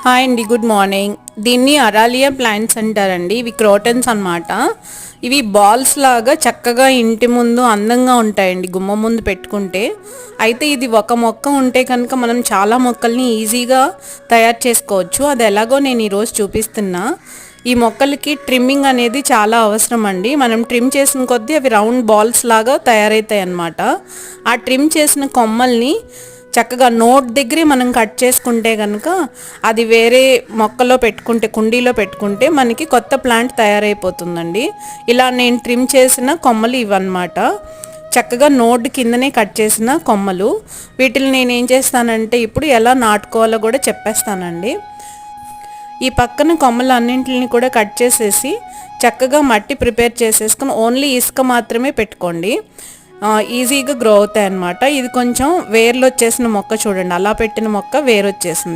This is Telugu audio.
హాయ్ అండి, గుడ్ మార్నింగ్. దీన్ని అరాలియా ప్లాంట్స్ అంటారండి. ఇవి క్రోటన్స్ అన్నమాట. ఇవి బాల్స్ లాగా చక్కగా ఇంటి ముందు అందంగా ఉంటాయండి గుమ్మం ముందు పెట్టుకుంటే. అయితే ఇది ఒక మొక్క ఉంటే కనుక మనం చాలా మొక్కల్ని ఈజీగా తయారు చేసుకోవచ్చు. అది ఎలాగో నేను ఈరోజు చూపిస్తున్నా. ఈ మొక్కలకి ట్రిమ్మింగ్ అనేది చాలా అవసరం అండి. మనం ట్రిమ్ చేసిన కొద్దీ అవి రౌండ్ బాల్స్ లాగా తయారవుతాయి అన్నమాట. ఆ ట్రిమ్ చేసిన కొమ్మల్ని చక్కగా నోట్ దగ్గరే మనం కట్ చేసుకుంటే కనుక అది వేరే మొక్కలో పెట్టుకుంటే, కుండీలో పెట్టుకుంటే మనకి కొత్త ప్లాంట్ తయారైపోతుందండి. ఇలా నేను ట్రిమ్ చేసిన కొమ్మలు ఇవన్నమాట. చక్కగా నోట్ కిందనే కట్ చేసిన కొమ్మలు. వీటిని నేను ఏం చేస్తానంటే ఇప్పుడు ఎలా నాటుకోవాలో కూడా చెప్పేస్తానండి. ఈ పక్కన కొమ్మలు అన్నింటిని కూడా కట్ చేసేసి చక్కగా మట్టి ప్రిపేర్ చేసేసుకుని ఓన్లీ ఇసుక మాత్రమే పెట్టుకోండి. ఈజీగా గ్రో అవుతాయి అన్నమాట. ఇది కొంచెం వేర్లు వచ్చేసిన మొక్క చూడండి, అలా పెట్టిన మొక్క వేరు వచ్చేసింది.